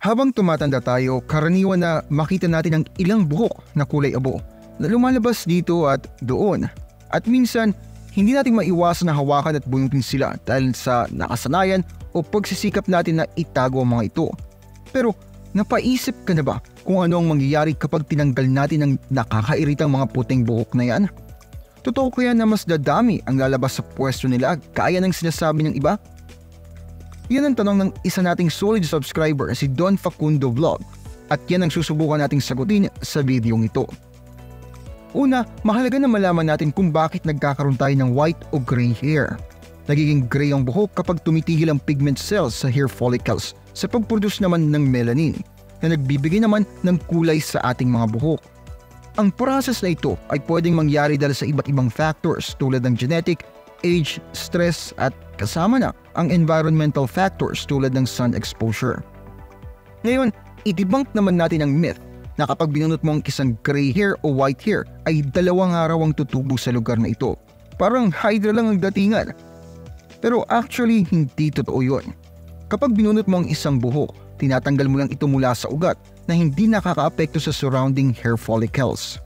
Habang tumatanda tayo, karaniwan na makita natin ang ilang buhok na kulay abo na lumalabas dito at doon. At minsan, hindi natin maiwasan na hawakan at bunutin sila dahil sa nakasanayan o pagsisikap natin na itago ang mga ito. Pero napaisip ka na ba kung ano ang mangyayari kapag tinanggal natin ang nakakairitang mga puting buhok na yan? Totoo kaya na mas dadami ang lalabas sa pwesto nila kaya ng sinasabi ng iba? Yan ang tanong ng isa nating solid subscriber si Don Facundo Vlog at yan ang susubukan nating sagutin sa video ito. Una, mahalaga na malaman natin kung bakit nagkakaroon tayo ng white o gray hair. Nagiging gray ang buhok kapag tumitigil ang pigment cells sa hair follicles sa pag-produce naman ng melanin na nagbibigay naman ng kulay sa ating mga buhok. Ang process na ito ay pwedeng mangyari dahil sa iba't ibang factors tulad ng genetic, age, stress at kasama na ang environmental factors tulad ng sun exposure. Ngayon, i-debunk naman natin ang myth na kapag binunot mo ang isang gray hair o white hair ay 2 araw ang tutubo sa lugar na ito. Parang hydra lang ang datingan. Pero actually, hindi totoo yun. Kapag binunot mo ang isang buhok, tinatanggal mo lang ito mula sa ugat na hindi nakakaapekto sa surrounding hair follicles.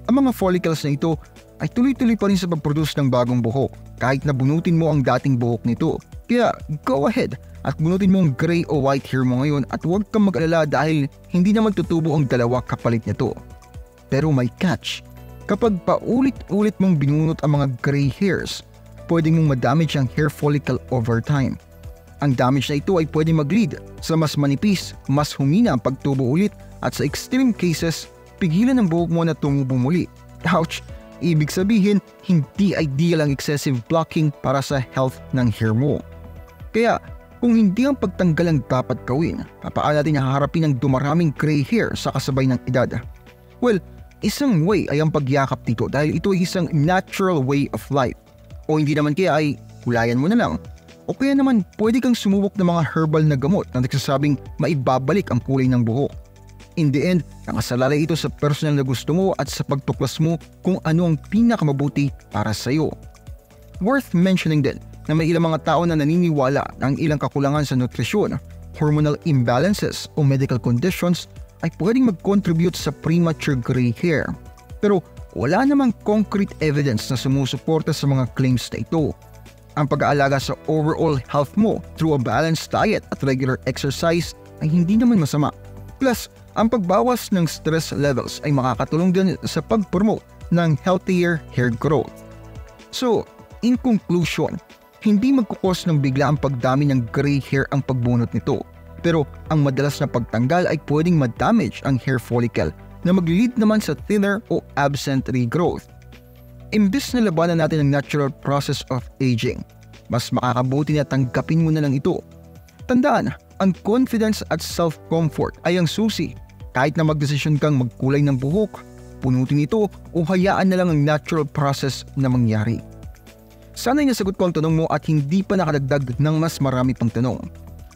Ang mga follicles na ito ay tuloy-tuloy pa rin sa pag-produce ng bagong buhok kahit na bunutin mo ang dating buhok nito. Kaya go ahead at bunutin mo ang gray o white hair mo ngayon at huwag kang mag-alala dahil hindi naman tutubo ang 2 kapalit nito. Pero may catch. Kapag paulit-ulit mong binunot ang mga gray hairs, pwedeng mong madamage ang hair follicle over time. Ang damage na ito ay pwedeng mag-lead sa mas manipis, mas humina ang pagtubo ulit at sa extreme cases, pigilan ang buhok mo na tumubo muli. Ouch! Ibig sabihin, hindi ideal ang excessive blocking para sa health ng hair mo. Kaya, kung hindi ang pagtanggal ang dapat gawin, papaano natin haharapin ang dumaraming gray hair sa kasabay ng edad? Well, isang way ay ang pagyakap dito dahil ito ay isang natural way of life. O hindi naman kaya ay hulayan mo na lang. O kaya naman pwede kang sumubok ng mga herbal na gamot na nagsasabing maibabalik ang kulay ng buhok. In the end, nakasalalay ito sa personal na gusto mo at sa pagtuklas mo kung ano ang pinakamabuti para sa iyo. Worth mentioning din na may ilang mga tao na naniniwala na ang ilang kakulangan sa nutrisyon, hormonal imbalances o medical conditions ay pwedeng mag-contribute sa premature gray hair. Pero wala namang concrete evidence na sumusuporta sa mga claims na ito. Ang pag-aalaga sa overall health mo through a balanced diet at regular exercise ay hindi naman masama. Plus, ang pagbawas ng stress levels ay makakatulong din sa pag-promote ng healthier hair growth. So, in conclusion, hindi magkukos ng bigla ang pagdami ng gray hair ang pagbunot nito. Pero ang madalas na pagtanggal ay pwedeng ma-damage ang hair follicle na mag-lead naman sa thinner o absent regrowth. Imbis na labanan natin ang natural process of aging, mas makakabuti na tanggapin mo na lang ito. Tandaan, ang confidence at self-comfort ay ang susi. Kahit na magdesisyon kang magkulay ng buhok, punutin ito o hayaan na lang ang natural process na mangyari. Sana'y nasagot ko ang tanong mo at hindi pa nakadagdag ng mas marami pang tanong.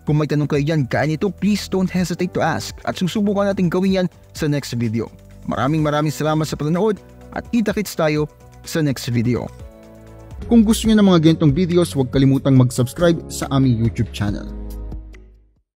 Kung may tanong kayo dyan gaya nito, please don't hesitate to ask at susubukan natin gawin yan sa next video. Maraming salamat sa panonood at kita-kits tayo sa next video. Kung gusto niyo ng mga ganitong videos, huwag kalimutang mag-subscribe sa aming YouTube channel.